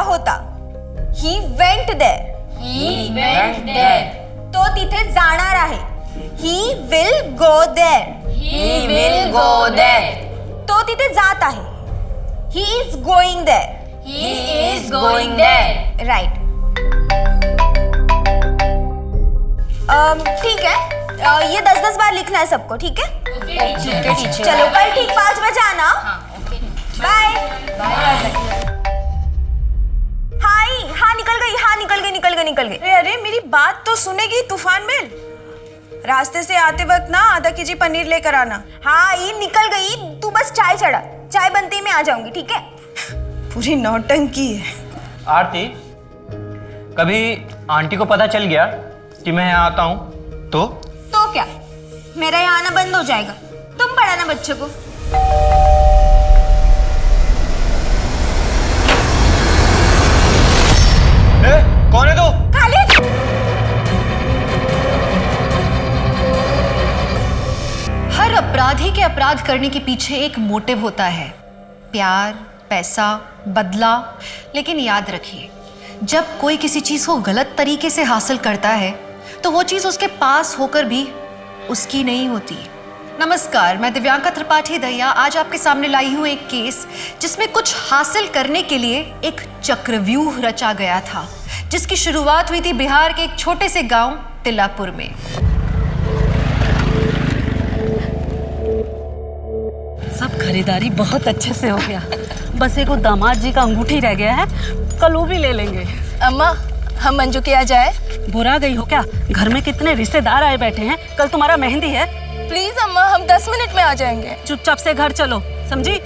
होता. He went there. तो तिथे जाणार आहे. He will go there. तो तिथे जात आहे. He is going there. Right. ठीक है. ये 10-10 बार लिखना है सबको, ठीक है? चलो कल ठीक 5 बजे आना. बाय. हाँ निकल गई. अरे मेरी बात तो सुनेगी तूफान मेल. रास्ते से आते वक्त ना आधा केजी पनीर लेकर आना. हाँ ये निकल गई. तू बस चाय चढ़ा. चाय बनते ही मैं आ जाऊंगी, ठीक है? पूरी नौटंकी है. आरती, कभी आंटी को पता चल गया कि मैं यहाँ आता हूँ तो क्या मेरा यहाँ आना बंद हो जाएगा? तुम पढ़ाना बच्चों को. कौन है तू? खालिद. हर अपराधी के अपराध करने के पीछे एक मोटिव होता है. प्यार, पैसा, बदला. लेकिन याद रखिए, जब कोई किसी चीज को गलत तरीके से हासिल करता है तो वो चीज उसके पास होकर भी उसकी नहीं होती. नमस्कार, मैं दिव्यांका त्रिपाठी दहिया आज आपके सामने लाई हूँ एक केस जिसमें कुछ हासिल करने के लिए एक चक्रव्यूह रचा गया था, जिसकी शुरुआत हुई थी बिहार के एक छोटे से गांव तिलापुर में. सब खरीदारी बहुत अच्छे से हो गया. बस एक दामाद जी का अंगूठी रह गया है, कल वो भी ले लेंगे. अम्मा, हम मंजू के यहाँ जाए? बुरा गई हो क्या? घर में कितने रिश्तेदार आए बैठे हैं. कल तुम्हारा मेहंदी है. प्लीज अम्मा, हम 10 मिनट में आ जाएंगे. चुपचाप से घर चलो, समझी?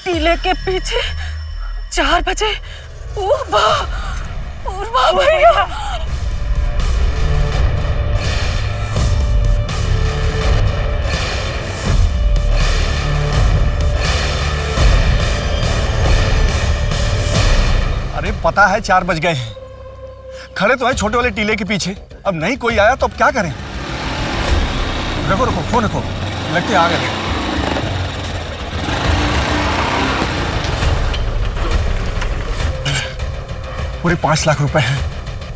टीले के पीछे 4 बजे पूर्वा भैया. अरे पता है 4 बज गए हैं. खड़े तो है छोटे वाले टीले के पीछे. अब नहीं कोई आया तो अब क्या करें? रखो फोन रखो. लगते आ गए. पूरे 5 लाख रुपए हैं.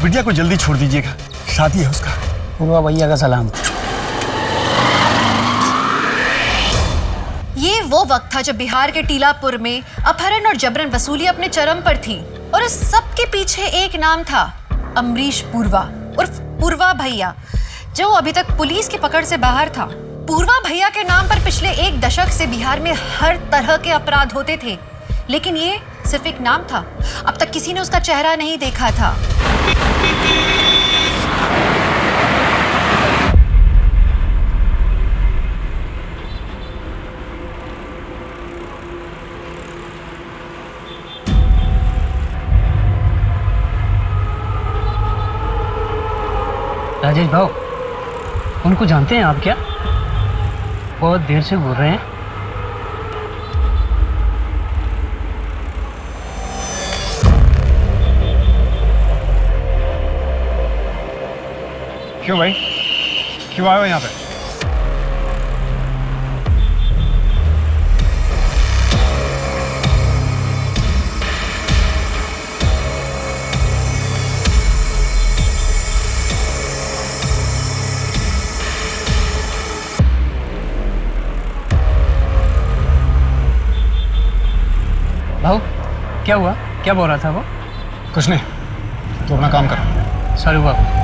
बिटिया को जल्दी छोड़ दीजिएगा, शादी है उसका. पूर्वा भैया का सलाम. ये वो वक्त था जब बिहार के टीलापुर में अपहरण और जबरन वसूली अपने चरम पर थी. और इस सब के पीछे एक नाम था, अमरीश पूर्वा उर्फ पूर्वा भैया, जो अभी तक पुलिस की पकड़ से बाहर था. पूर्वा भैया के नाम पर पिछले 1 दशक से बिहार में हर तरह के अपराध होते थे, लेकिन ये सिर्फ एक नाम था. अब तक किसी ने उसका चेहरा नहीं देखा था. राजेश भाऊ, उनको जानते हैं आप क्या? बहुत देर से घूर रहे हैं. क्यों भाई, क्यों आए हो यहाँ पे? भाऊ, क्या हुआ? क्या बोल रहा था वो? कुछ नहीं, तू अपना काम कर. सॉरी बाबू.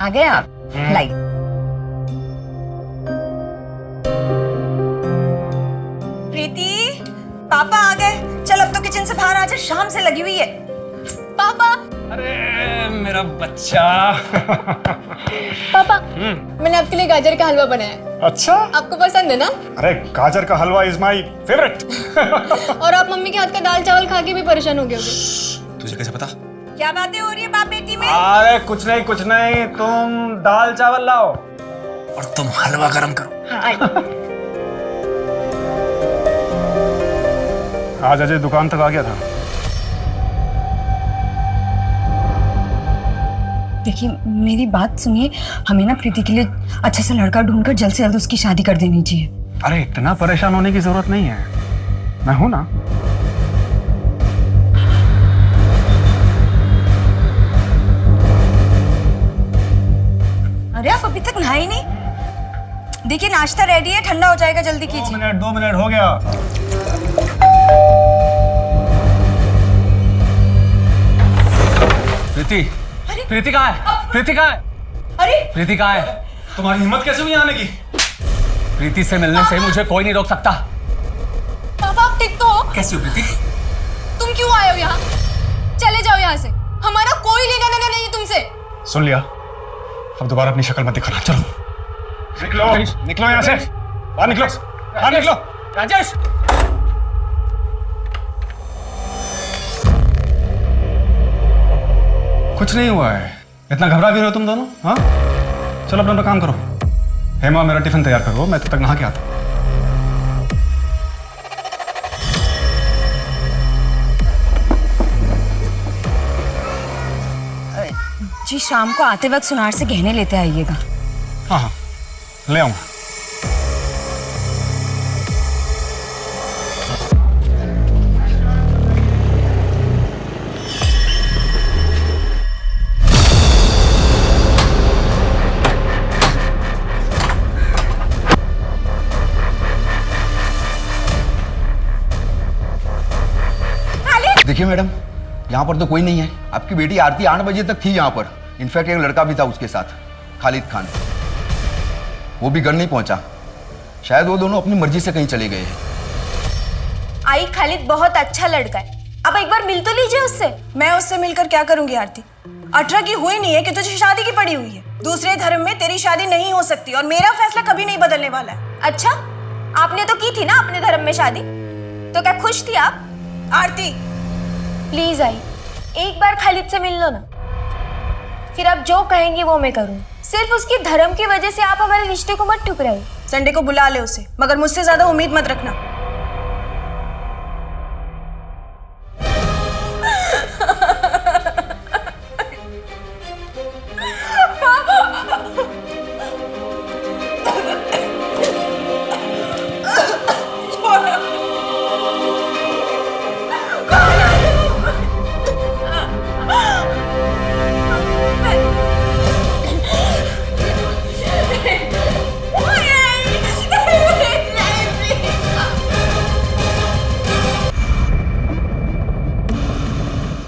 आ गए आप? पापा आ गए। चल अब तो किचन से बाहर आ जा, शाम से लगी हुई है। पापा अरे मेरा बच्चा। पापा मैंने आपके लिए गाजर का हलवा बनाया है। अच्छा, आपको पसंद है ना? अरे गाजर का हलवा इज माय फेवरेट। और आप मम्मी के हाथ का दाल चावल खा के भी परेशान हो गए होगे। तुझे कैसे पता? क्या बातें हो रही है बाप बेटी में? अरे कुछ नहीं, तुम दाल चावल लाओ और तुम हलवा गरम करो। आज अजय दुकान तक आ गया था। देखिए मेरी बात सुनिए, हमें ना प्रीति के लिए अच्छा सा लड़का ढूंढकर जल्द से जल्द उसकी शादी कर देनी चाहिए। अरे इतना परेशान होने की जरूरत नहीं है, मैं हूं ना। अरे आप अभी तक नहाए नहीं? देखिए नाश्ता रेडी है, ठंडा हो जाएगा, जल्दी कीजिए। 2 मिनट हो गया। प्रीति कहाँ है? प्रीति कहाँ है? अरे प्रीति कहाँ है? तुम्हारी हिम्मत कैसे हुई आने की? प्रीति से मिलने से मुझे कोई नहीं रोक सकता। पापा आप ठीक तो हो? कैसी हो प्रीति? तुम क्यों आए हो यहाँ? चले जाओ यहाँ से, हमारा कोई लेना देना नहीं तुमसे। सुन लिया, अब दोबारा अपनी शक्ल मत दिखाना। चलो निकलो यहाँ से, बाहर निकलो। राजेश, कुछ नहीं हुआ है, इतना घबरा भी रहे हो तुम दोनों? हाँ चलो अपना काम करो। हेमा मेरा टिफिन तैयार करो, मैं तब तक नहा के आता हूँ। जी शाम को आते वक्त सुनार से गहने लेते आइएगा। हाँ ले आऊँगा। देखिए मैडम, यहाँ पर तो कोई नहीं है। आपकी बेटी आरती 8 बजे तक थी यहाँ पर। इनफैक्ट एक लड़का भी था उसके साथ, खालिद खान। वो भी घर नहीं पहुंचा। शायद वो दोनों अपनी मर्जी से कहीं चले गए हैं। आई खालिद बहुत अच्छा लड़का है, अब एक बार मिल तो लीजिए उससे। मैं उससे मिलकर क्या करूंगी आरती? 18 की हुई नहीं है कि तुझे शादी की पड़ी हुई है। दूसरे धर्म में तेरी शादी नहीं हो सकती और मेरा फैसला कभी नहीं बदलने वाला है। अच्छा, आपने तो की थी ना अपने धर्म में शादी, तो क्या खुश थी आप? आरती प्लीज आई, एक बार खालिद से मिल लो ना, फिर आप जो कहेंगी वो मैं करूँ। सिर्फ उसकी धर्म की वजह से आप हमारे रिश्ते को मत ठुकराइए। संडे को बुला ले उसे, मगर मुझसे ज्यादा उम्मीद मत रखना।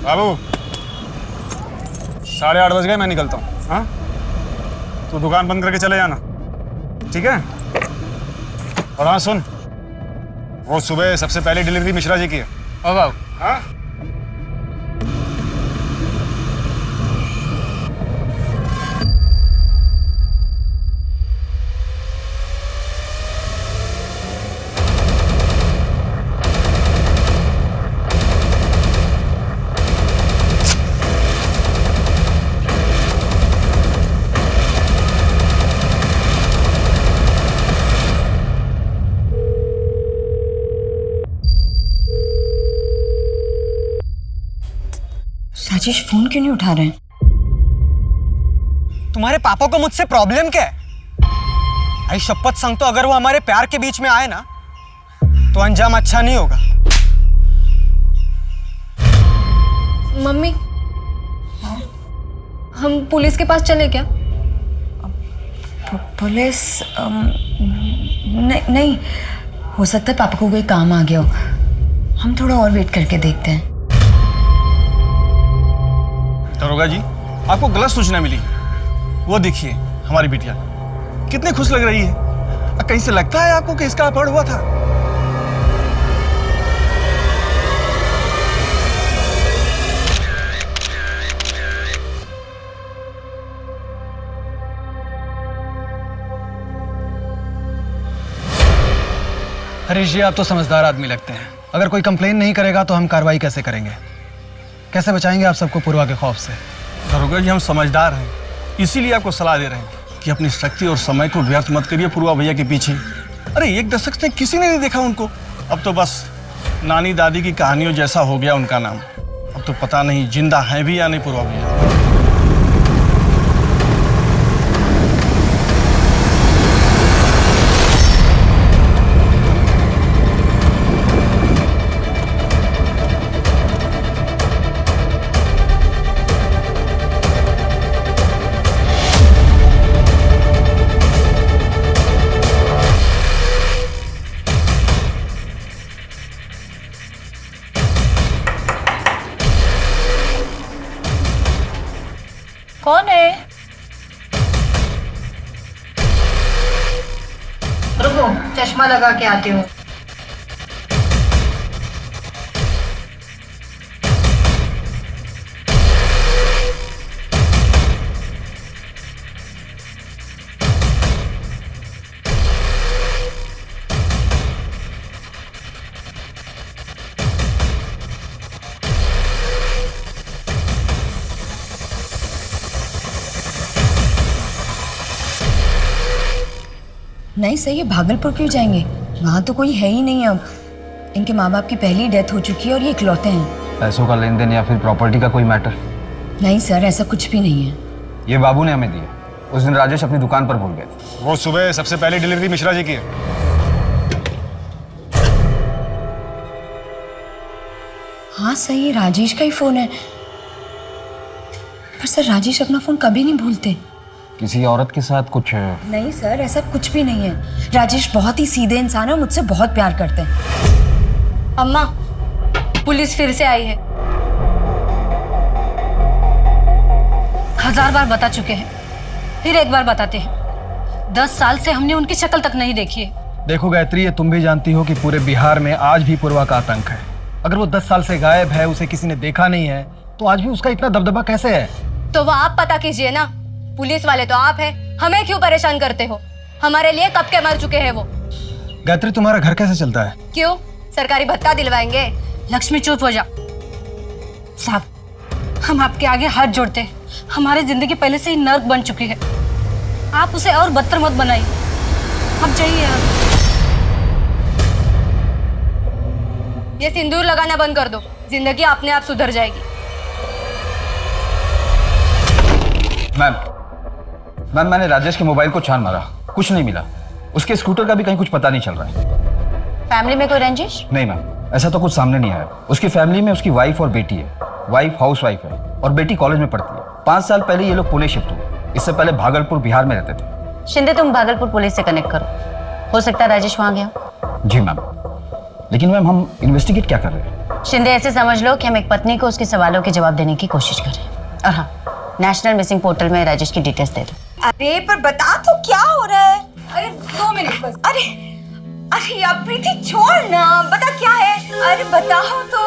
बाबू 8:30 बज गए, मैं निकलता हूँ। हाँ तू दुकान बंद करके चले जाना, ठीक है? और हाँ सुन, वो सुबह सबसे पहले डिलीवरी मिश्रा जी की है। ओ बाबू, हाँ राजेश फोन क्यों नहीं उठा रहे हैं? तुम्हारे पापा को मुझसे प्रॉब्लम क्या है? आई शपथ सांगतो, अगर वो हमारे प्यार के बीच में आए ना तो अंजाम अच्छा नहीं होगा। मम्मी हम पुलिस के पास चले क्या? पुलिस नहीं, हो सकता है पापा को कोई काम आ गया हो। हम थोड़ा और वेट करके देखते हैं। दरोगा जी, आपको गलत सूचना मिली। वो देखिए हमारी बिटिया कितनी खुश लग रही है। कहीं से लगता है आपको कि इसका अपहरण हुआ था? हरीश जी, आप तो समझदार आदमी लगते हैं। अगर कोई कंप्लेन नहीं करेगा तो हम कार्रवाई कैसे करेंगे? कैसे बचाएंगे आप सबको पूर्वा के खौफ से? दरोगा जी, हम समझदार हैं, इसीलिए आपको सलाह दे रहे हैं कि अपनी शक्ति और समय को व्यर्थ मत करिए पूर्वा भैया के पीछे। अरे 1 दशक से किसी ने नहीं देखा उनको, अब तो बस नानी दादी की कहानियों जैसा हो गया उनका नाम। अब तो पता नहीं जिंदा है भी या नहीं पूर्वा भैया। कौन है? रुको, चश्मा लगा के आती हूँ। नहीं सही है, भागलपुर क्यों जाएंगे? वहाँ तो कोई है ही नहीं अब। इनके माँ बाप की पहली डेथ हो चुकी है और ये इकलौते हैं। पैसों का लेन देन या फिर प्रॉपर्टी का कोई मैटर? नहीं सर, ऐसा कुछ भी नहीं है। ये बाबू ने हमें दिए। उस दिन राजेश अपनी दुकान पर भूल गए थे। वो सुबह सबसे पहली डिलीवरी मिश्रा जी की है। हाँ सही है, राजेश का ही फोन है। पर सर, राजेश अपना फोन कभी नहीं भूलते। किसी औरत के साथ कुछ? नहीं सर, ऐसा कुछ भी नहीं है। राजेश बहुत ही सीधे इंसान है और मुझसे बहुत प्यार करते हैं। अम्मा, पुलिस फिर से आई है। 1000 बार बता चुके हैं, फिर एक बार बताते हैं। 10 साल से हमने उनकी शक्ल तक नहीं देखी है। देखो गायत्री, ये तुम भी जानती हो कि पूरे बिहार में आज भी पूर्वा का आतंक है। अगर वो 10 साल से गायब है, उसे किसी ने देखा नहीं है, तो आज भी उसका इतना दबदबा कैसे है? तो वो आप पता कीजिए ना। पुलिस वाले तो आप हैं, हमें क्यों परेशान करते हो? हमारे लिए कब के मर चुके हैं वो। गायत्री, तुम्हारा घर कैसे चलता है? क्यों, सरकारी भत्ता दिलवाएंगे? लक्ष्मी चुप हो जा। साहब, हम आपके आगे हाथ जोड़ते हैं। हमारी जिंदगी पहले से ही नर्क बन चुकी है, आप उसे और बदतर मत बनाइए। अब जाइए आप। ये सिंदूर लगाना बंद कर दो, जिंदगी अपने आप सुधर जाएगी। मैम, मैंने राजेश के मोबाइल को छान मारा, कुछ नहीं मिला। उसके स्कूटर का भी कहीं कुछ पता नहीं चल रहा है। फैमिली में कोई रंजिश? नहीं मैम, ऐसा तो कुछ सामने नहीं आया। उसकी फैमिली में उसकी वाइफ और बेटी है। वाइफ हाउस वाइफ है और बेटी कॉलेज में पढ़ती है। 5 साल पहले ये लोग पुणे शिफ्ट हुए। इससे पहले भागलपुर बिहार में रहते थे। शिंदे, तुम भागलपुर पुलिस से कनेक्ट करो, हो सकता है राजेश वहाँ गया। जी मैम, लेकिन मैम हम इन्वेस्टिगेट क्या कर रहे हैं? शिंदे, ऐसे समझ लो कि हम एक पत्नी को उसके सवालों के जवाब देने की कोशिश कर रहे हैं। और हाँ, नेशनल मिसिंग पोर्टल में राजेश की डिटेल्स दे दो। अरे पर बता तो, क्या हो रहा है? अरे 2 मिनट बस। अरे यार प्रीति, छोड़ ना, बता क्या है? अरे बताओ तो।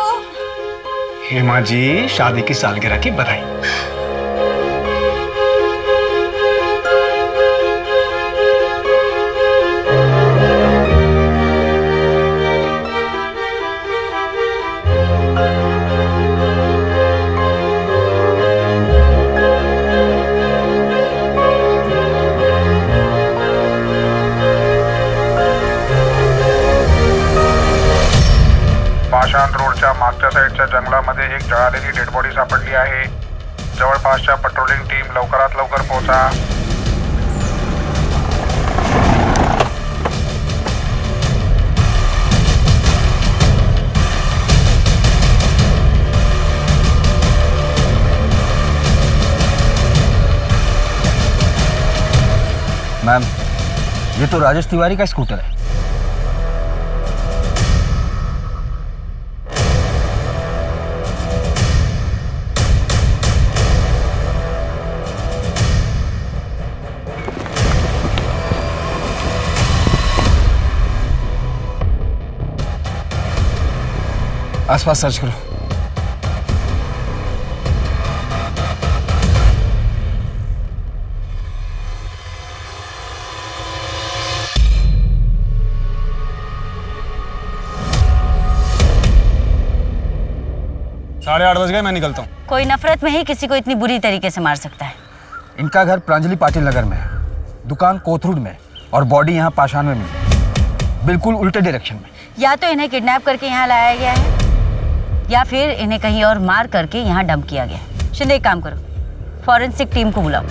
हेमा जी, शादी की सालगिरह की बधाई। पाषाण रोडच्या मागच्या साईडच्या जंगलामध्ये एक जळालेली डेड बॉडी सापडली आहे. जवळपासच्या पेट्रोलिंग टीम लवकरात लवकर पोहोचा. मैम, ये तो राजेश तिवारी का स्कूटर है। आसपास सर्च करो। 8:30 बज गए, मैं निकलता हूँ। कोई नफरत में ही किसी को इतनी बुरी तरीके से मार सकता है। इनका घर प्रांजलि पाटिल नगर में है, दुकान कोथरूड में, और बॉडी यहाँ पाषाण में मिली, बिल्कुल उल्टे डायरेक्शन में। या तो इन्हें किडनैप करके यहाँ लाया गया है या फिर इन्हें कहीं और मार करके यहाँ डंप किया गया है। शिंदे, एक काम करो, फॉरेंसिक टीम को बुलाओ।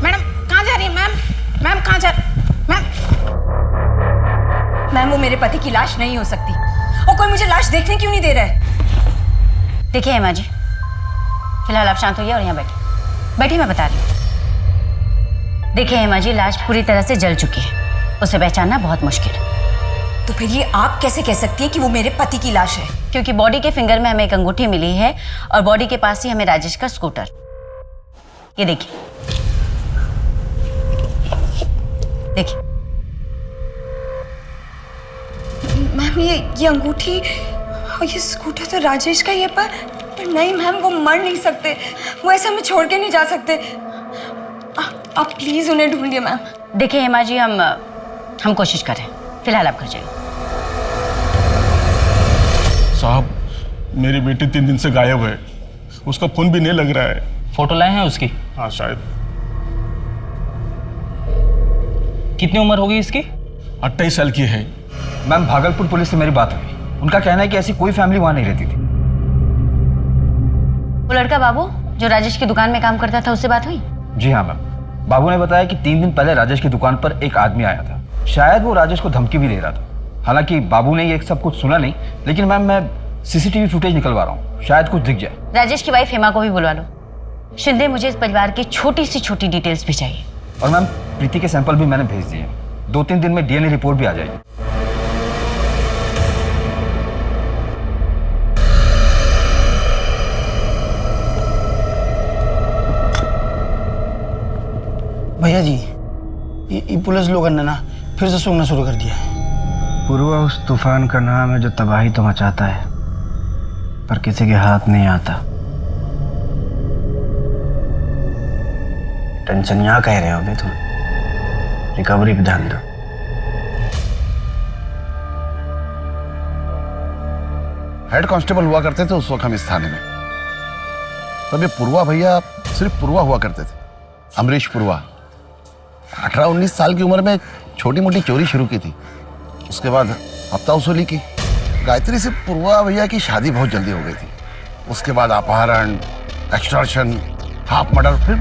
मैडम कहाँ जा रही है मैम? मैम कहाँ जा मैम? मैम वो मेरे पति की लाश नहीं हो सकती, और कोई मुझे लाश देखने क्यों नहीं दे रहा है? देखिए हेमा जी, फिलहाल आप शांत होइए और यहाँ बैठिए। बैठिए, मैं बता रही हूँ। देखिए हेमा जी, लाश पूरी तरह से जल चुकी है, उसे पहचानना बहुत मुश्किल है। तो फिर ये आप कैसे कह सकती हैं कि वो मेरे पति की लाश है? क्योंकि बॉडी के फिंगर में हमें एक अंगूठी मिली है और बॉडी के पास ही हमें राजेश का स्कूटर। ये देखिए, देखिए मैम ये अंगूठी और ये स्कूटर तो राजेश का ही है, पर नहीं मैम, वो मर नहीं सकते, वो ऐसे हमें छोड़ के नहीं जा सकते। आप प्लीज उन्हें ढूंढिए मैम। देखिए हेमा जी, हम कोशिश कर रहे हैं, फिलहाल आप घर जाइए। साहब, मेरी बेटी 3 दिन से गायब है, उसका फोन भी नहीं लग रहा है। फोटो लाए हैं उसकी? हाँ शायद। कितनी उम्र होगी इसकी? 28 साल की है। मैम, भागलपुर पुलिस से मेरी बात हुई, उनका कहना है कि ऐसी कोई फैमिली वहाँ नहीं रहती थी। वो लड़का बाबू जो राजेश की दुकान में काम करता था, उससे बात हुई? जी हाँ मैम, बाबू ने बताया कि 3 दिन पहले राजेश की दुकान पर एक आदमी आया था, शायद वो राजेश को धमकी भी दे रहा था। हालांकि बाबू ने ये सब कुछ सुना नहीं, लेकिन मैम मैं सीसीटीवी फुटेज निकलवा रहा हूँ, शायद कुछ दिख जाए। राजेश की वाइफ हेमा को भी बुलवा लो। शिंदे, मुझे इस परिवार की छोटी सी छोटी डिटेल्स भी चाहिए। और मैम, प्रीति के सैंपल भी मैंने भेज दिए, 2-3 दिन में डीएनए रिपोर्ट भी आ जाएगी। भैया जी, ये पुलिस लोगों ने ना फिर से सूंघना शुरू कर दिया है। पूर्वा उस तूफान का नाम है जो तबाही तो मचाता है, पर किसी के हाथ नहीं आता। टेंशन यहाँ कह रहे हो अभी तुम, रिकवरी पे ध्यान दो। हेड कांस्टेबल हुआ करते थे उस वक्त हम इस थाने में, तब ये पूर्वा भैया सिर्फ पूर्वा हुआ करते थे, अमरीश पूर्वा। 18-19 साल की उम्र में छोटी मोटी चोरी शुरू की थी, उसके बाद हफ्ता वसूली की। गायत्री से पूर्वा भैया की शादी बहुत जल्दी हो गई थी, उसके बाद अपहरण, एक्सटॉर्शन, हाफ मर्डर, फिर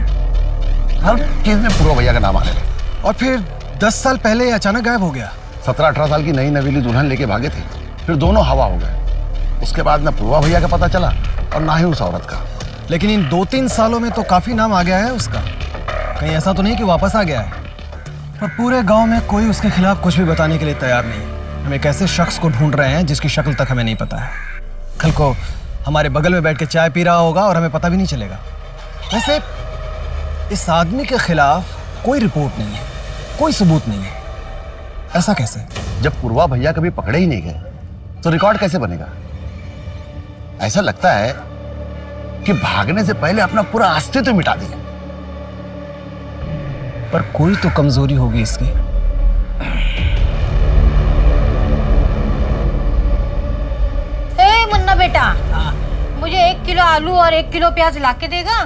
हर चीज में पूर्वा भैया का नाम आने लगा। और फिर 10 साल पहले अचानक गायब हो गया। 17-18 साल की नई नवीली दुल्हन लेके भागे थे, फिर दोनों हवा हो गए। उसके बाद न पूर्वा भैया का पता चला और ना ही उस औरत का। लेकिन इन 2-3 सालों में तो काफी नाम आ गया है उसका, कहीं ऐसा तो नहीं कि वापस आ गया है? और पूरे गांव में कोई उसके खिलाफ कुछ भी बताने के लिए तैयार नहीं है। हम एक ऐसे शख्स को ढूंढ रहे हैं जिसकी शक्ल तक हमें नहीं पता है। कल को हमारे बगल में बैठ के चाय पी रहा होगा और हमें पता भी नहीं चलेगा। वैसे इस आदमी के खिलाफ कोई रिपोर्ट नहीं है, कोई सबूत नहीं है, ऐसा कैसे? जब पूर्वा भैया कभी पकड़े ही नहीं गए तो रिकॉर्ड कैसे बनेगा? ऐसा लगता है कि भागने से पहले अपना पूरा अस्तित्व मिटा दिया। पर कोई तो कमजोरी होगी इसकी। ए मुन्ना बेटा, मुझे 1 किलो आलू और 1 किलो प्याज ला के देगा?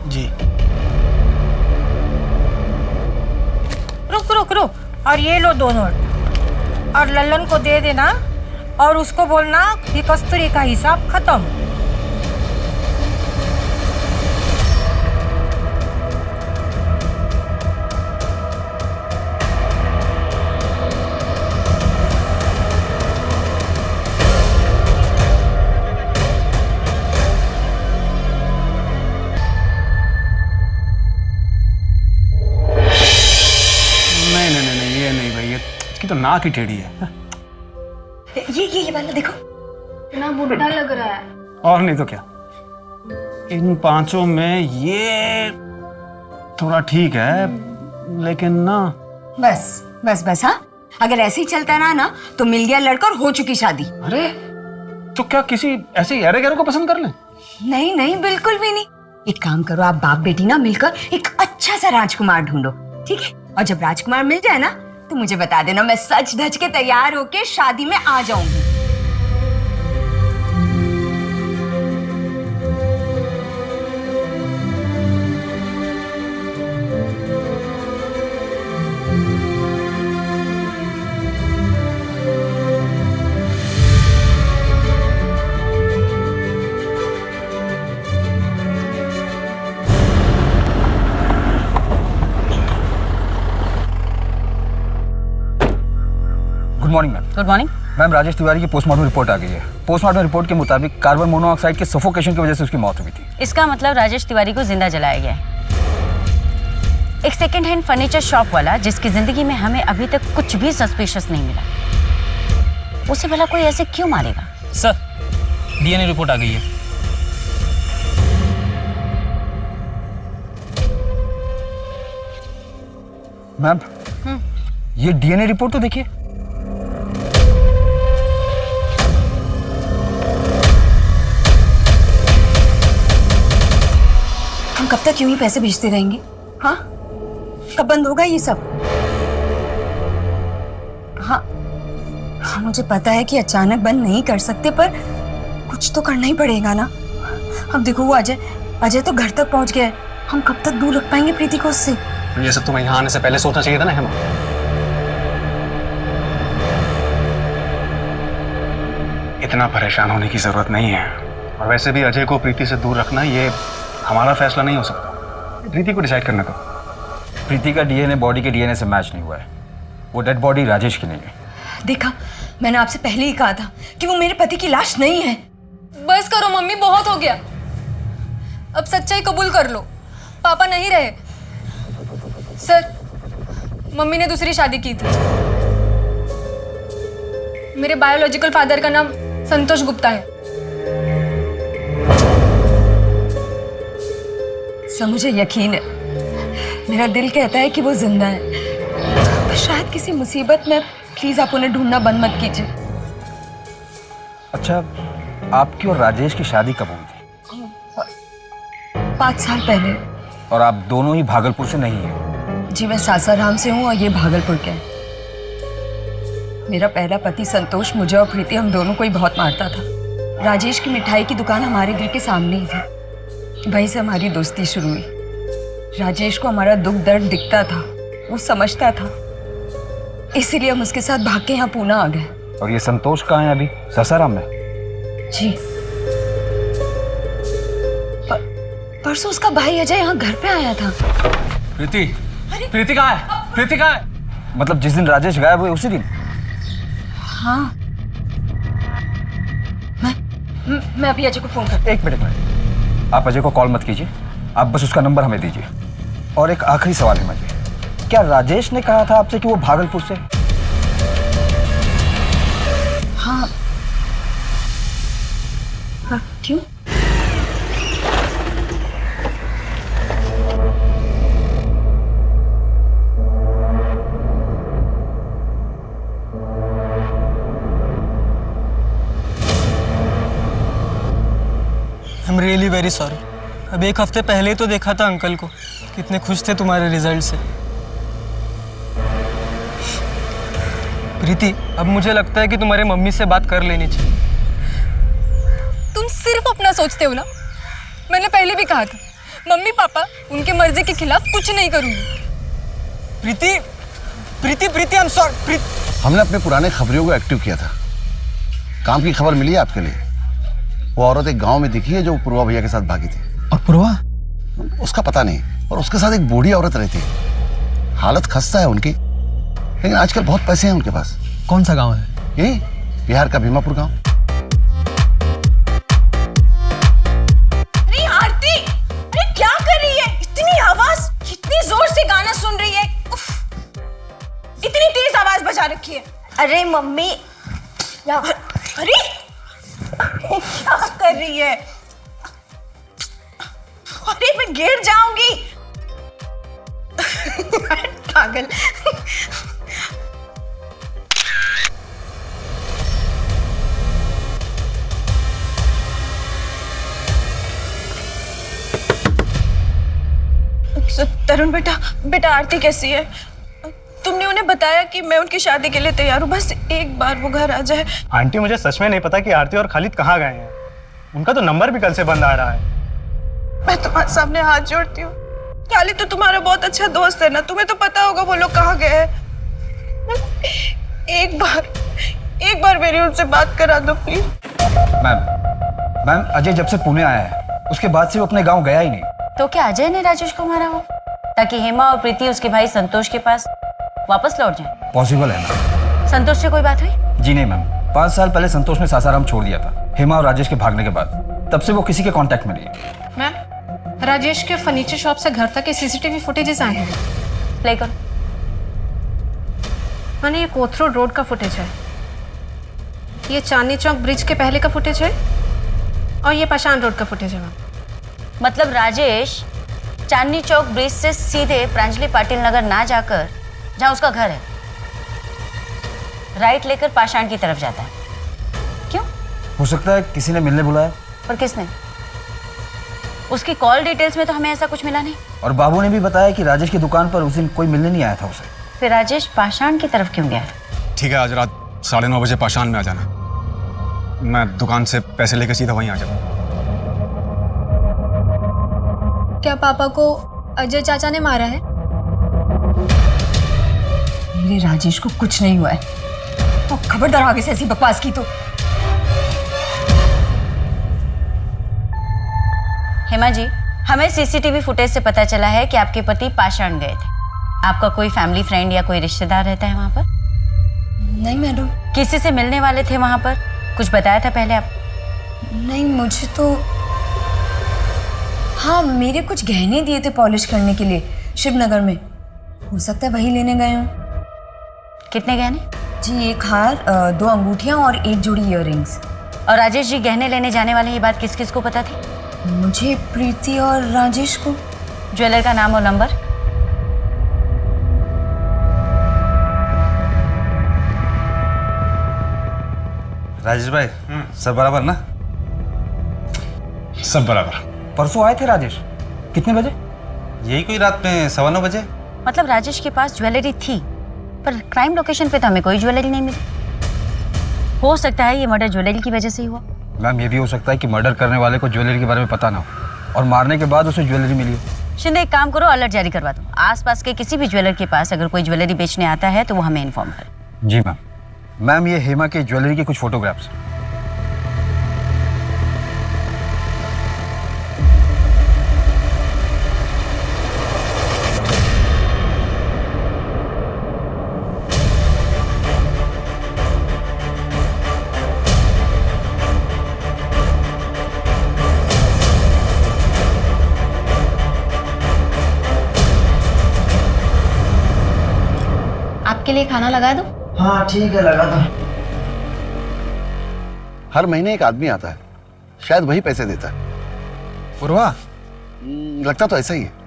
जी। रुक रुक रुक, और ये लो 2 नोट, और लल्लन को दे देना और उसको बोलना कि कस्तूरी का हिसाब खत्म। इसकी तो नाक ही टेढ़ी है। ये वाला देखो, इतना बुढ़ा लग रहा है। और नहीं तो क्या, इन 5 में ये थोड़ा ठीक है, लेकिन ना बस बस बस। हाँ, अगर ऐसे ही चलता रहा ना तो मिल गया लड़का और हो चुकी शादी। अरे तो क्या किसी ऐसे यारे गैरों को पसंद कर ले? नहीं नहीं, बिल्कुल भी नहीं। एक काम करो, आप बाप बेटी ना मिलकर एक अच्छा सा राजकुमार ढूंढो, ठीक है? और जब राजकुमार मिल जाए ना तो मुझे बता देना, मैं सच धज के तैयार होके शादी में आ जाऊंगी। Good morning ma'am. Good morning. Ma'am, Rajesh Tiwari की पोस्टमार्टम रिपोर्ट आ गई है। पोस्टमार्टम रिपोर्ट के मुताबिक कार्बन मोनोऑक्साइड के सफोकेशन की वजह से उसकी मौत हुई थी। इसका मतलब राजेश तिवारी को जिंदा जलाया गया है। एक सेकेंड हैंड फर्नीचर शॉप वाला जिसकी जिंदगी में हमें अभी तक कुछ भी सस्पिशियस नहीं मिला, उसे भला कोई ऐसे क्यों मारेगा? सर, डीएनए रिपोर्ट आ गई है। मैम, ये डीएनए रिपोर्ट तो देखिए। हम कब तक यूं ही पैसे भेजते रहेंगे? हाँ, कब बंद होगा ये सब? हाँ, मुझे पता है कि अचानक बंद नहीं कर सकते, पर कुछ तो करना ही पड़ेगा ना। अब देखो, वो अजय तो घर तक पहुंच गया है। हम कब तक दूर रख पाएंगे प्रीति को उससे? ये सब तुम्हें यहाँ आने से पहले सोचना चाहिए था ना हेमा। इतना परेशान होने की जरूरत नहीं है। और वैसे भी अजय को प्रीति से दूर रखना ये हमारा फैसला नहीं हो सकता। प्रीति को डिसाइड करना। तो प्रीति का डीएनए बॉडी के डीएनए से मैच नहीं हुआ है। वो डेड बॉडी राजेश की नहीं है। देखा, मैंने आपसे पहले ही कहा था कि वो मेरे पति की लाश नहीं है। बस करो मम्मी, बहुत हो गया। अब सच्चाई कबूल कर लो, पापा नहीं रहे। सर, मम्मी ने दूसरी शादी की थी। मेरे बायोलॉजिकल फादर का नाम संतोष गुप्ता है। सर, मुझे यकीन है, मेरा दिल कहता है कि वो जिंदा है। पर शायद किसी मुसीबत में। प्लीज आप उन्हें ढूंढना बंद मत कीजिए। अच्छा, आपकी और राजेश की शादी कब हुई थी? 5 साल पहले। और आप दोनों ही भागलपुर से नहीं हैं? जी, मैं सासाराम से हूँ और ये भागलपुर के हैं। मेरा पहला पति संतोष मुझे और प्रीति, हम दोनों को ही बहुत मारता था। राजेश की मिठाई की दुकान हमारे घर के सामने ही थी। वहीं से हमारी दोस्ती शुरू हुई। राजेश को हमारा दुख दर्द दिखता था, वो समझता था, इसीलिए हम उसके साथ भाग के यहाँ पूना आ गए। और ये संतोष कहाँ है अभी? सासाराम में? जी, परसों उसका भाई अजय यहाँ घर पे आया था। प्रीति, प्रीति कहाँ है? प्रीति कहाँ है? मतलब जिस दिन राजेश गायब हुए उसी दिन? हाँ, मैं अभी अजय को फोन करती हूँ। एक मिनट, आप अजय को कॉल मत कीजिए, आप बस उसका नंबर हमें दीजिए। और एक आखिरी सवाल है मुझे, क्या राजेश ने कहा था आपसे कि वो भागलपुर से? हाँ। क्यों? I am really very sorry. अब 1 हफ्ते पहले ही तो देखा था अंकल को, कितने खुश थे तुम्हारे रिजल्ट से। प्रीति, अब मुझे लगता है कि तुम्हारे मम्मी से बात कर लेनी चाहिए। तुम सिर्फ अपना सोचते हो ना। मैंने पहले भी कहा था, मम्मी पापा उनकी मर्जी के खिलाफ कुछ नहीं करूंगी। प्रीति, प्रीति, प्रीति, आई एम सॉरी। हमने अपने पुराने खबरियों को एक्टिव किया था। काम की खबर मिली है आपके लिए। वो औरत एक गांव में दिखी है जो पूर्वा भैया के साथ भागी थी। और पूर्वा? उसका पता नहीं। और उसके साथ एक बूढ़ी औरत रहती है। हालत खस्ता है उनकी, लेकिन आजकल बहुत पैसे हैं उनके पास। कौन सा गांव है? यही बिहार का भीमापुर गांव। अरे आरती, अरे क्या कर रही है? इतनी आवाज, कितनी जोर से गाना सुन रही है। उफ, इतनी तेज आवाज बजा रखी है। अरे मम्मी, अरे क्या कर रही है? अरे मैं गिर जाऊंगी। पागल। तरुण बेटा, बेटा आरती कैसी है? तुमने उन्हें बताया कि मैं उनकी शादी के लिए तैयार हूँ, बस एक बार वो घर आ जाए। आंटी मुझे सच में नहीं पता कि आरती और खालिद कहाँ गए हैं। उनका तो नंबर भी कल से बंद आ रहा है। मैं तुम्हारे सामने हाथ जोड़ती हूँ, खालिद तो तुम्हारा बहुत अच्छा दोस्त है ना, तुम्हें तो पता होगा वो लोग कहाँ गए हैं। एक बार मेरी उनसे बात करा दो प्लीज। मैम अजय जब से पुणे आया है उसके बाद से वो अपने गांव गया ही नहीं। तो क्या अजय ने राजेश को मारा हो ताकि हेमा और प्रीति उसके भाई संतोष के पास वापस लौट जाए? पॉसिबल है मैम। संतोष से कोई बात हुई? जी नहीं मैम, 5 साल पहले संतोष ने सासाराम छोड़ दिया था हेमा और राजेश के भागने के बाद। तब से वो किसी के कांटेक्ट में नहीं है। मैम, राजेश के फर्नीचर शॉप से घर तक के सीसीटीवी फुटेजेस आए हैं। प्ले करो। मैंने ये कोथरूड रोड का फुटेज है, ये चांदनी चौक ब्रिज के पहले का फुटेज है और ये पाषाण रोड का फुटेज है मैम। मतलब राजेश चांदनी चौक ब्रिज से सीधे प्रांजलि पाटिल नगर ना जाकर जहां उसका घर है राइट लेकर पाषाण की तरफ जाता है। क्यों? हो सकता है किसी ने मिलने बुलाया। पर किसने? उसकी कॉल डिटेल्स में तो हमें ऐसा कुछ मिला नहीं। और बाबू ने भी बताया कि राजेश की दुकान पर उस दिन कोई मिलने नहीं आया था उसे। फिर राजेश पाषाण की तरफ क्यों गया? ठीक है, आज रात 9:30 बजे पाषाण में आ जाना। मैं दुकान से पैसे लेकर सीधा वहीं आ जाऊंगा। क्या पापा को अजय चाचा ने मारा है? मेरे राजेश को कुछ नहीं हुआ है, तो खबरदार आगे से ऐसी बकवास की तो। हेमा जी, हमें सीसीटीवी फुटेज से पता चला है कि आपके पति पाषाण गए थे। आपका कोई फैमिली फ्रेंड या कोई रिश्तेदार रहता है वहां पर? नहीं मैडम। किसी से मिलने वाले थे वहां पर? कुछ बताया था पहले आप? नहीं, मुझे तो हाँ, मेरे कुछ गहने दिए थे पॉलिश करने के लिए शिवनगर में, हो सकता है वही लेने गए हों। कितने गहने? जी, एक हार, 2 अंगूठियां और 1 जोड़ी इयररिंग्स। और राजेश जी गहने लेने जाने वाले, ये बात किस किस को पता थी? मुझे, प्रीति और राजेश को। ज्वेलर का नाम और नंबर? राजेश भाई, सब बराबर ना? सब बराबर। परसों आए थे राजेश, कितने बजे? यही कोई रात में 9:15 बजे। मतलब राजेश के पास ज्वेलरी थी, पर क्राइम लोकेशन पे तो हमें कोई ज्वेलरी नहीं मिली। हो सकता है ये मर्डर ज्वेलरी की वजह से ही हुआ। मैम, ये भी हो सकता है कि मर्डर करने वाले को ज्वेलरी के बारे में पता ना हो और मारने के बाद उसे ज्वेलरी मिली हो। शिंदे, एक काम करो, अलर्ट जारी करवा दो। आसपास के किसी भी ज्वेलर के पास अगर कोई ज्वेलरी बेचने आता है तो वो हमें इन्फॉर्म करे। जी मैम। मैम, ये हेमा के ज्वेलरी के कुछ फोटोग्राफ्स। आपके लिए खाना लगा दूं? हाँ ठीक है, लगा दो। हर महीने एक आदमी आता है, शायद वही पैसे देता है। पूर्वा? लगता तो ऐसा ही है।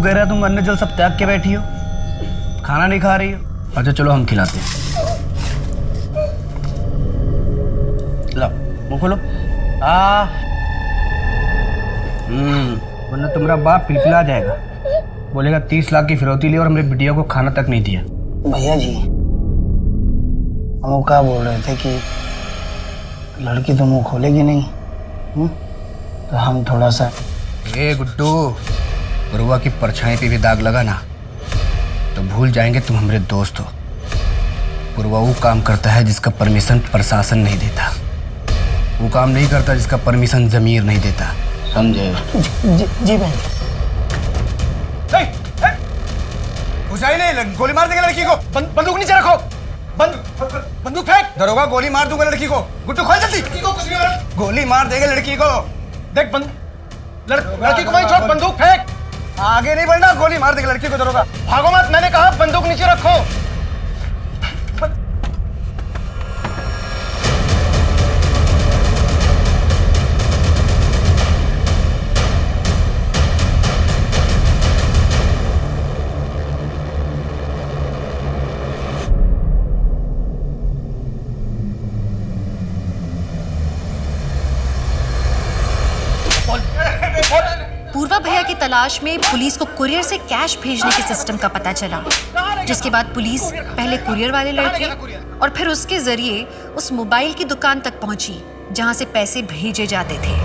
कह रहा है तुम अन्न जल सब त्याग के बैठी हो, खाना नहीं खा रही हो। अच्छा चलो हम खिलाते हैं। लो मुँह खोलो। वरना तुम्हारा बाप पिलपिला जाएगा, बोलेगा 30 लाख की फिरौती ली और हमारे बिटिया को खाना तक नहीं दिया। भैया जी हम वो क्या बोल रहे थे कि लड़की तो मुंह खोलेगी नहीं, तो हम थोड़ा सा। ए गुड्डू, गुरुआ की परछाई पे भी दाग लगा ना तो भूल जाएंगे तुम हमारे दोस्त हो। गुरुआ वो काम करता है जिसका परमिशन प्रशासन नहीं देता, वो काम नहीं करता जिसका परमिशन जमीर नहीं देता, समझे? जी भाई। घुसाई नहीं, गोली मार देगा लड़की को। बंदूक नीचे रखो, बंदूक फेंक। दरोगा गोली मार दूंगा लड़की को। गुड्डू खोल जल्दी। गोली मार देगा लड़की को। देख लड़की को वहीं छोड़, बंदूक फेंक। आगे नहीं बढ़ना, गोली मार देगा लड़की को दरोगा। भागो मत, मैंने कहा बंदूक नीचे रखो। पूर्वा भैया की तलाश में पुलिस को कुरियर से कैश भेजने के सिस्टम का पता चला, जिसके बाद पुलिस पहले कुरियर वाले लड़के और फिर उसके जरिए उस मोबाइल की दुकान तक पहुंची जहां से पैसे भेजे जाते थे।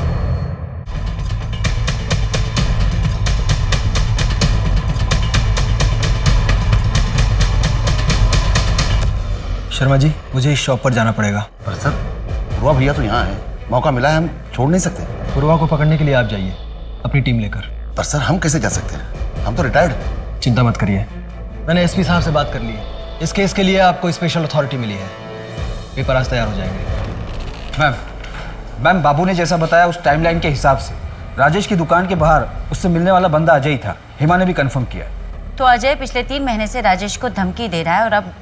शर्मा जी, मुझे इस शॉप पर जाना पड़ेगा। पर सर पूर्वा भैया तो यहाँ है, मौका मिला है, हम छोड़ नहीं सकते। पूर्वा को पकड़ने के लिए आप जाइए अपनी टीम लेकर। पर सर हम कैसे जा सकते हैं, हम तो रिटायर्ड। चिंता मत करिए, मैंने एसपी साहब से बात कर ली है। इस केस के लिए आपको स्पेशल अथॉरिटी मिली है, पेपर आज तैयार हो जाएंगे। मैम बाबू ने जैसा बताया उस टाइमलाइन के हिसाब से राजेश की दुकान के बाहर उससे मिलने वाला बंदा अजय ही था। हिमा ने भी कंफर्म किया। तो अजय पिछले 3 महीने से राजेश को धमकी दे रहा है और अब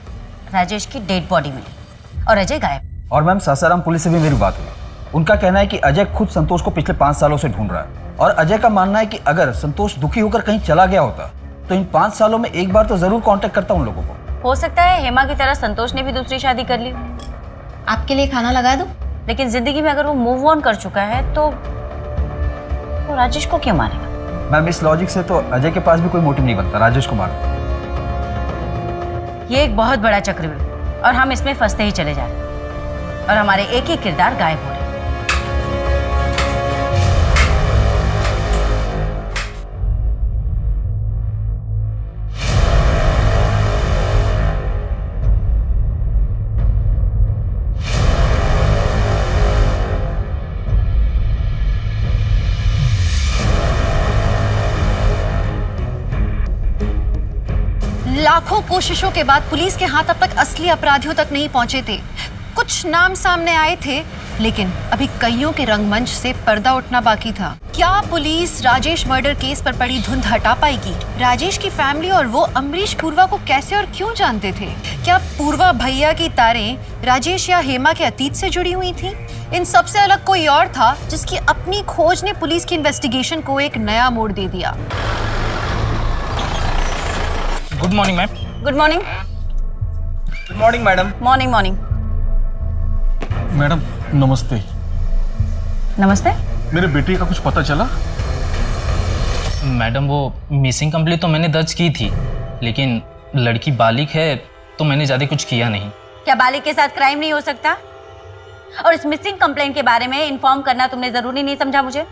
राजेश की डेड बॉडी मिली और अजय गायब। और मैम सासाराम पुलिस से भी मेरी बात हुई, उनका कहना है कि अजय खुद संतोष को पिछले 5 सालों से ढूंढ रहा है और अजय का मानना है कि अगर संतोष दुखी होकर कहीं चला गया होता तो इन 5 सालों में एक बार तो जरूर कांटेक्ट करता उन लोगों को। हो सकता है हेमा की तरह संतोष ने भी दूसरी शादी कर ली। आपके लिए खाना लगा दूं? लेकिन जिंदगी में अगर वो मूव ऑन कर चुका है तो राजेश को क्यों मारेगा? मैम इस लॉजिक से तो अजय के पास भी कोई मोटिव नहीं बनता राजेश को मारने। ये एक बहुत बड़ा चक्रव्यूह और हम इसमें फंसते ही चले जा रहे हैं और हमारे एक ही किरदार गायब हो रहे हैं। लाखों कोशिशों के बाद पुलिस के हाथ अब तक असली अपराधियों तक नहीं पहुंचे थे। कुछ नाम सामने आए थे, लेकिन अभी कईयों के रंगमंच से पर्दा उठना बाकी था। क्या पुलिस राजेश मर्डर केस पर पड़ी धुंध हटा पाएगी? राजेश की फैमिली और वो अमरीश पूर्वा को कैसे और क्यों जानते थे? क्या पूर्वा भैया की तारें राजेश या हेमा के अतीत से जुड़ी हुई थी? इन सबसे अलग कोई और था जिसकी अपनी खोज ने पुलिस की इन्वेस्टिगेशन को एक नया मोड़ दे दिया। Good morning ma'am. Good morning. Good morning madam. Morning morning. Madam नमस्ते। नमस्ते। मेरे बेटे का कुछ पता चला? मैडम वो मिसिंग कंप्लेंट तो मैंने दर्ज की थी, लेकिन लड़की बालिग है तो मैंने ज़्यादा कुछ किया नहीं। क्या बालिग के साथ क्राइम नहीं हो सकता? और इस मिसिंग कंप्लेंट के बारे में इन्फॉर्म करना तुमने ज़रूरी नहीं समझा मुझे?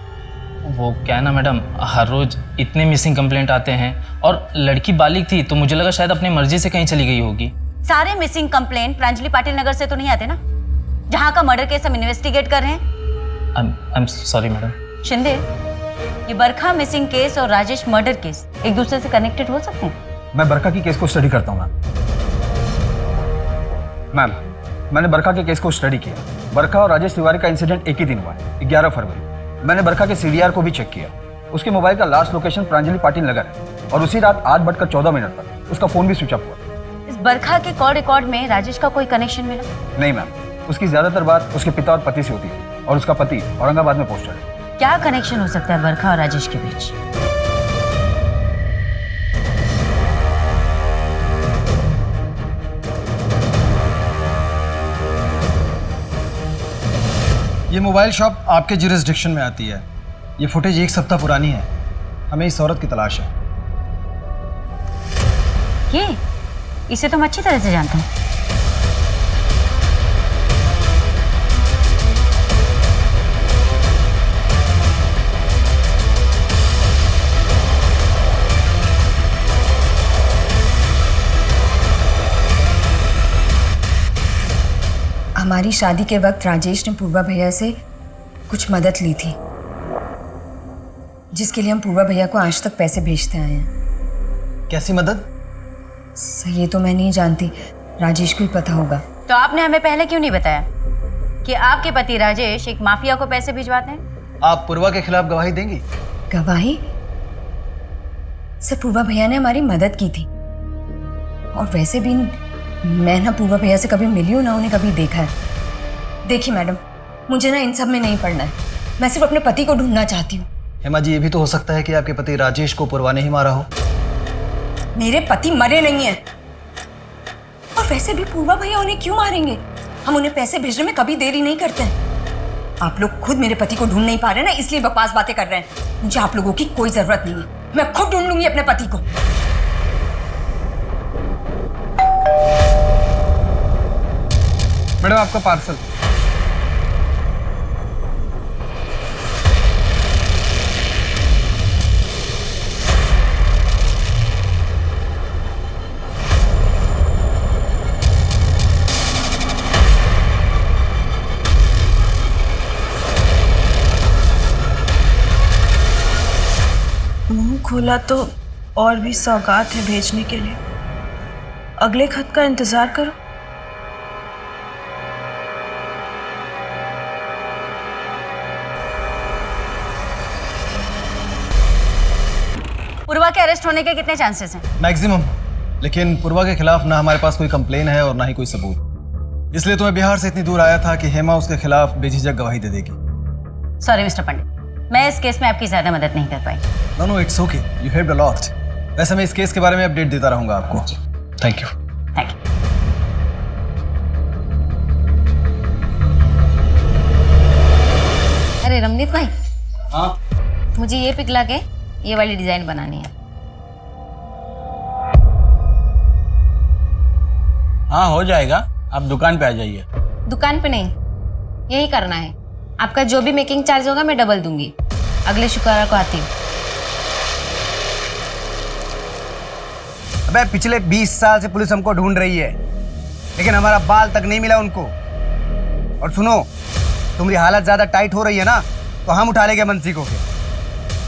वो क्या है ना मैडम, हर रोज़ इतने मिसिंग कंप्लेंट आते हैं और लड़की बालिग थी तो मुझे लगा शायद अपनी मर्जी से कहीं चली गई होगी। सारे मिसिंग कंप्लेंट प्रांजलि पाटिल नगर से तो नहीं आते ना, जहाँ का मर्डर केस हम इन्वेस्टिगेट कर रहे हैं। I am sorry madam. Shinde, ये बरखा मिसिंग केस और राजेश मर्डर केस एक दूसरे से कनेक्टेड हो सकते हैं? मैं बरखा की केस को स्टडी करता हूँ मैम। मैंने बरखा के केस को स्टडी किया। बरखा और राजेश तिवारी का इंसिडेंट एक ही दिन हुआ है, 11 फरवरी। मैंने बरखा के CDR को भी चेक किया। उसके मोबाइल का लास्ट लोकेशन प्रांजलि पाटिल नगर है और उसी रात 8:14 पर उसका फोन भी स्विच ऑफ हुआ। इस बरखा के कॉल रिकॉर्ड में राजेश का कोई कनेक्शन मिला? नहीं मैम, उसकी ज्यादातर बात उसके पिता और पति से होती थी और उसका पति औरंगाबाद में पोस्टेड है। क्या कनेक्शन हो सकता है बरखा और राजेश के बीच? ये मोबाइल शॉप आपके जुरिस्डिक्शन में आती है। ये फुटेज 1 सप्ताह पुरानी है। हमें इस औरत की तलाश है। ये इसे तो मैं अच्छी तरह से जानता हूँ। हमारी शादी के वक्त राजेश ने पूर्वा भैया से कुछ मदद ली थी, जिसके लिए हम पूर्वा भैया को आज तक पैसे भेजते आए हैं। कैसी मदद? सर ये तो मैं नहीं जानती, राजेश को ही पता होगा। तो आपने हमें पहले क्यों नहीं बताया कि आपके पति राजेश एक माफिया को पैसे भिजवाते हैं? आप पूर्वा के खिलाफ गवाही देंगी? गवाही? सर पूर्वा भैया ने हमारी मदद की थी, और वैसे भी मैं ना पूर्वा भैया से कभी मिली हूँ ना उन्हें कभी देखा है। देखिए मैडम, मुझे ना इन सब में नहीं पड़ना है। मैं सिर्फ अपने पति को ढूंढना चाहती हूँ। हेमा जी, ये भी तो हो सकता है कि आपके पति राजेश को पूर्वा ने ही मारा हो। मेरे पति मरे नहीं हैं, और वैसे भी पूर्वा भैया उन्हें क्यों मारेंगे? हम उन्हें पैसे भेजने में कभी देरी नहीं करते हैं। आप लोग खुद मेरे पति को ढूंढ नहीं पा रहे ना, इसलिए बकवास बातें कर रहे हैं। मुझे आप लोगों की कोई जरूरत नहीं है, मैं खुद ढूंढ लूंगी अपने पति को। मैडम आपका पार्सल। मुंह खोला तो और भी सौगात है भेजने के लिए। अगले खत का इंतजार करो। पूर्वा के अरेस्ट होने के कितने चांसेस हैं? मैक्सिमम। लेकिन पूर्वा के खिलाफ ना हमारे पास कोई कंप्लेन है और ना ही कोई सबूत। इसलिए तो मैं बिहार से इतनी दूर आया था कि हेमा उसके खिलाफ बेझिझक गवाही दे देगी। सॉरी मिस्टर पंडित, मैं इस केस में आपकी ज्यादा मदद नहीं कर पाई। No it's okay, you helped a lot. वैसे मैं इस केस के बारे में अपडेट देता रहूंगा आपको। Thank you. Thank you. अरे रमनीत भाई, हाँ मुझे ये पिघला के ये वाली डिजाइन बनानी है। हाँ हो जाएगा, आप दुकान पे आ जाइए। दुकान पे नहीं, यही करना है। आपका जो भी मेकिंग चार्ज होगा मैं डबल दूंगी। अगले शुक्रवार को आती हूँ। अबे पिछले 20 साल से पुलिस हमको ढूंढ रही है, लेकिन हमारा बाल तक नहीं मिला उनको। और सुनो, तुम्हारी हालत ज्यादा टाइट हो रही है ना, तो हम उठा लेंगे मंसी को।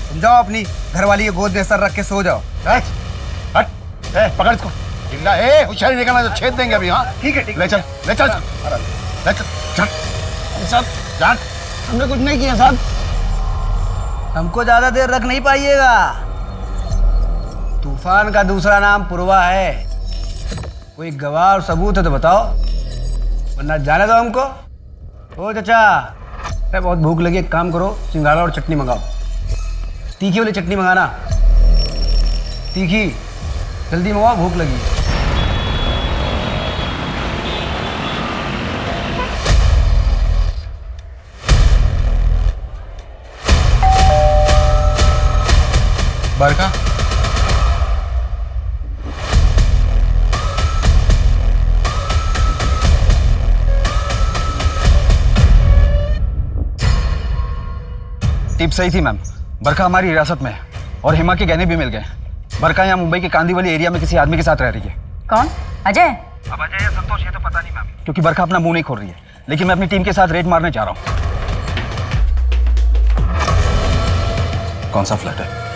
तुम जाओ अपनी घरवाली के गोद में सर रख के सो जाओ। हट, पकड़ इसको। चिल्ला, होशियारी निकलना तो छेद देंगे अभी। हाँ ठीक है, ठीक। ले चल, ले चल, ले चल, चल। साहब, हमने कुछ नहीं किया साहब। हमको ज्यादा देर रख नहीं पाइएगा। तूफान का दूसरा नाम पूर्वा है। कोई गवाह और सबूत है तो बताओ, वरना जाने दो हमको। ओ चाचा, अरे बहुत भूख लगी, एक काम करो, सिंघाड़ा और चटनी मंगाओ। तीखी वाली चटनी मंगाना, तीखी, जल्दी मंगाओ, भूख लगी। बरका, टिप सही थी मैम। बरखा हमारी हिरासत में है और हेमा के गहने भी मिल गए। बरखा यहाँ मुंबई के कांदीवली एरिया में किसी आदमी के साथ रह रही है। कौन? अजय? अब अजय या संतोष ये तो पता नहीं मैम, क्योंकि बरखा अपना मुंह नहीं खोल रही है। लेकिन मैं अपनी टीम के साथ रेड मारने जा रहा हूँ। कौन सा फ्लैट है?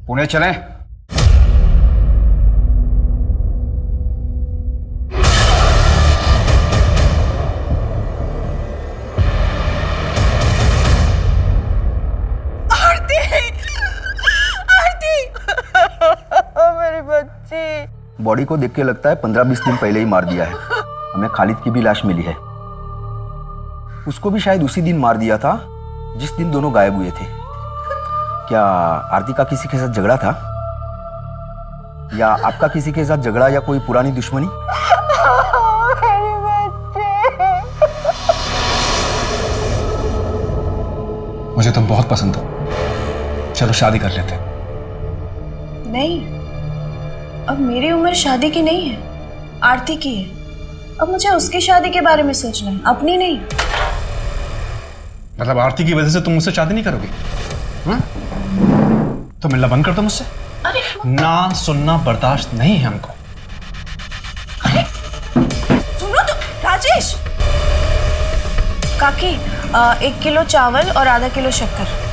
पुणे चलें? बॉडी को देख के लगता है 15-20 दिन पहले ही मार दिया है। हमें खालिद की भी लाश मिली है। उसको भी शायद उसी दिन मार दिया था जिस दिन दोनों गायब हुए थे। क्या आरती का किसी के साथ झगड़ा था? या आपका किसी के साथ झगड़ा या कोई पुरानी दुश्मनी? मुझे तुम बहुत पसंद हो, चलो शादी कर लेते हैं। नहीं, अब मेरी उम्र शादी की नहीं है, आरती की है। अब मुझे उसकी शादी के बारे में सोचना है, अपनी नहीं। मतलब आरती की वजह से तुम मुझसे शादी नहीं करोगी? हाँ? तो मिलना बंद कर दो मुझसे। अरे ना सुनना बर्दाश्त नहीं है हमको। सुनो तो राजेश। काकी 1 किलो चावल और आधा किलो शक्कर।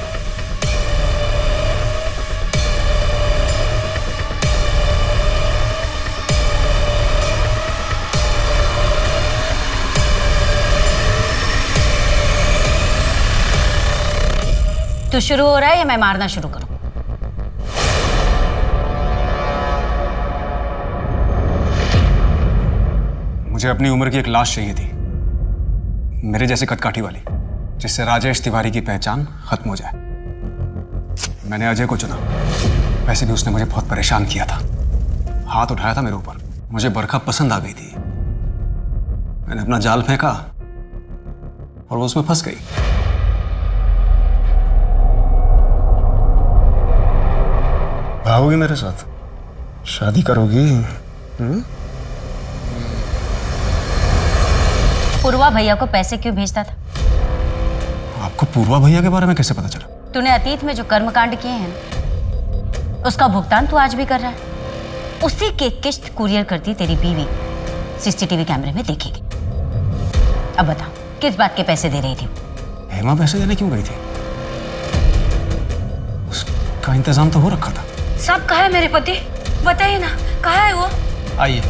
तो शुरू हो रहा है या मैं मारना शुरू करूं? मुझे अपनी उम्र की एक लाश चाहिए थी, मेरे जैसे कदकाठी वाली, जिससे राजेश तिवारी की पहचान खत्म हो जाए। मैंने अजय को चुना। वैसे भी उसने मुझे बहुत परेशान किया था, हाथ उठाया था मेरे ऊपर। मुझे बरखा पसंद आ गई थी। मैंने अपना जाल फेंका और वो उसमें फंस गई। भागोगी मेरे साथ? शादी करोगी? पूर्वा भैया को पैसे क्यों भेजता था? आपको पूर्वा भैया के बारे में कैसे पता चला? तूने अतीत में जो कर्मकांड किए हैं ना, उसका भुगतान तू आज भी कर रहा है। उसी के किस्त कुरियर करती तेरी बीवी सीसीटीवी कैमरे में देखेगी। अब बता, किस बात के पैसे दे रही थी? हेमा पैसे देने क्यों गई थी? उसका इंतजाम तो हो रखा था। सब कहा है मेरे पति? बताइए ना, कहाँ है वो? आइए।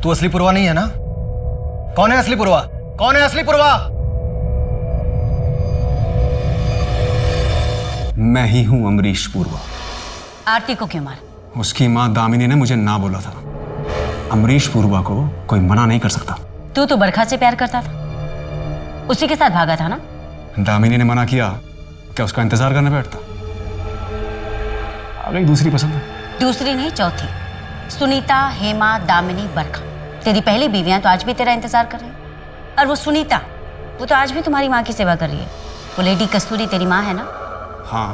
तू असली पूर्वा नहीं है ना? कौन है असली पूर्वा? कौन है असली पूर्वा? मैं ही हूं अमरीश पूर्वा। आरती को क्यों मारा? उसकी मां दामिनी ने मुझे ना बोला था। अमरीश पूर्वा को कोई मना नहीं कर सकता। तू तो बरखा से प्यार करता था, उसी के साथ भागा था ना? दामिनी ने मना किया, क्या उसका इंतजार करने बैठता? आ गई दूसरी पसंद। दूसरी नहीं, चौथी। सुनीता, हेमा, दामिनी, बरखा, तेरी पहली बीवियां तो आज भी तेरा इंतजार कर रही है। और वो सुनीता, वो तो आज भी तुम्हारी माँ की सेवा कर रही है। वो लेडी कस्तूरी तेरी माँ है ना? हाँ,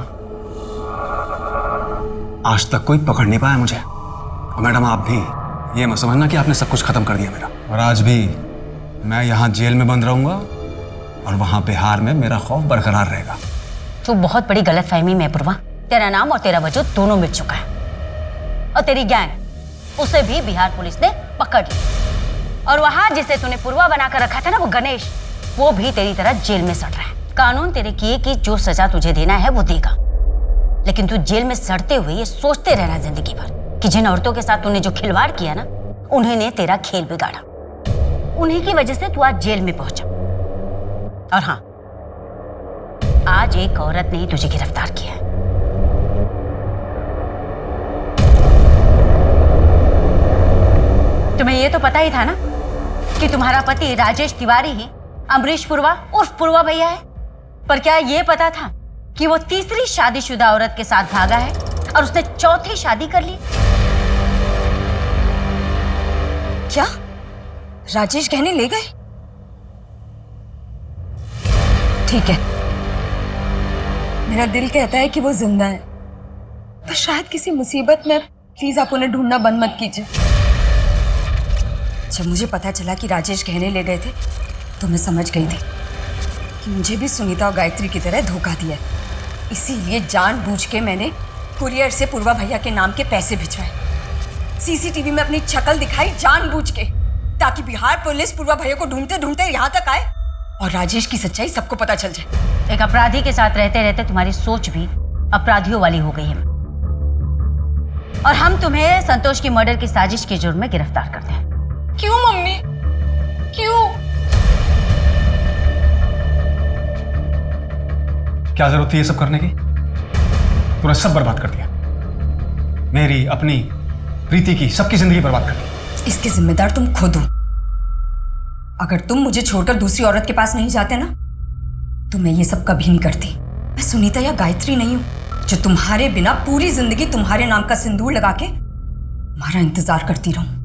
आज तक कोई पकड़ नहीं पाया मुझे। और मैडम, आप भी ये मत समझना कि आपने सब कुछ खत्म कर दिया मेरा। और आज भी मैं यहाँ जेल में बंद रहूंगा और वहां बिहार में मेरा खौफ बरकरार रहेगा। तू बहुत बड़ी गलतफहमी में है पूर्वा। तेरा नाम और तेरा वजूद दोनों मिट चुका है। और तेरी गैंग, उसे भी बिहार पुलिस ने पकड़ लिया। और वहां जिसे तूने पूर्वा बनाकर रखा था ना, वो गणेश, वो भी तेरी तरह जेल में सड़ रहा है। कानून तेरे किए की जो सजा तुझे देना है वो देगा, लेकिन तू जेल में सड़ते हुए ये सोचते रहना जिंदगी भर कि जिन औरतों के साथ तूने जो खिलवाड़ किया ना, उन्हीं ने तेरा खेल बिगाड़ा। उन्हीं की वजह से तू आज जेल में पहुंचा। और हाँ, आज एक औरत ने ही तुझे गिरफ्तार किया है। तुम्हें ये तो पता ही था ना कि तुम्हारा पति राजेश तिवारी ही अमरीश पूर्वा उर्फ पूर्वा भैया है। पर क्या ये पता था कि वो तीसरी शादीशुदा औरत के साथ भागा है और उसने चौथी शादी कर ली? क्या राजेश गहने ले गए? ठीक है, मेरा दिल कहता है कि वो जिंदा है, पर शायद किसी मुसीबत में। प्लीज आप उन्हें ढूंढना बंद मत कीजिए। जब मुझे पता चला कि राजेश गहने ले गए थे, तो मैं समझ गई थी कि मुझे भी सुनीता और गायत्री की तरह धोखा दिया। इसीलिए जानबूझ के मैंने कुरियर से पूर्वा भैया के नाम के पैसे भिजवाए, सीसीटीवी में अपनी शक्ल दिखाई जानबूझ के, ताकि बिहार पुलिस पूर्वा भैया को ढूंढते ढूंढते यहाँ तक आए और राजेश की सच्चाई सबको पता चल जाए। एक अपराधी के साथ रहते रहते तुम्हारी सोच भी अपराधियों वाली हो गई है। और हम तुम्हें संतोष की मर्डर की साजिश के जुर्म में गिरफ्तार करते हैं। क्यों मम्मी, क्यों? क्या जरूरत थी ये सब करने की? तूने सब बर्बाद कर दिया। मेरी, अपनी, प्रीति की, सबकी जिंदगी बर्बाद कर दी। इसके जिम्मेदार तुम खुद हो। अगर तुम मुझे छोड़कर दूसरी औरत के पास नहीं जाते ना, तो मैं ये सब कभी नहीं करती। मैं सुनीता या गायत्री नहीं हूं जो तुम्हारे बिना पूरी जिंदगी तुम्हारे नाम का सिंदूर लगा के तुम्हारा इंतजार करती रहूं।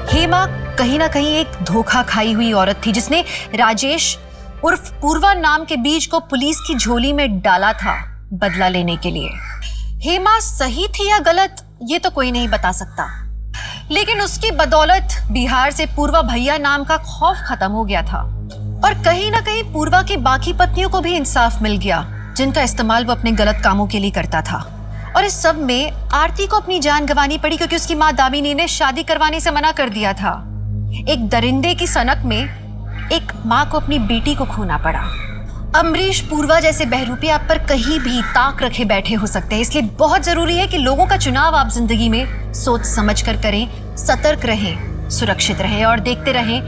हेमा कहीं ना कहीं एक धोखा खाई हुई औरत थी जिसने राजेश उर्फ पूर्वा नाम के बीज को पुलिस की झोली में डाला था बदला लेने के लिए। हेमा सही थी या गलत ये तो कोई नहीं बता सकता, लेकिन उसकी बदौलत बिहार से पूर्वा भैया नाम का खौफ खत्म हो गया था और कहीं ना कहीं पूर्वा की बाकी पत्नियों को भी इंसाफ मिल गया जिनका इस्तेमाल वो अपने गलत कामों के लिए करता था। और इस सब में आरती को अपनी जान गंवानी पड़ी क्योंकि उसकी माँ दामिनी ने शादी करवाने से मना कर दिया था। एक दरिंदे की सनक में एक माँ को अपनी बेटी को खोना पड़ा। अमरीश पूर्वा जैसे बहरूपी आप पर कहीं भी ताक रखे बैठे हो सकते हैं, इसलिए बहुत जरूरी है कि लोगों का चुनाव आप जिंदगी में सोच समझ कर करें, सतर्क रहें, सुरक्षित रहें और देखते रहें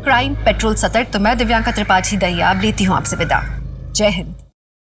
क्राइम पेट्रोल सतर्क। तो मैं दिव्यांका त्रिपाठी दहिया अब लेती हूँ आपसे विदा। जय हिंद।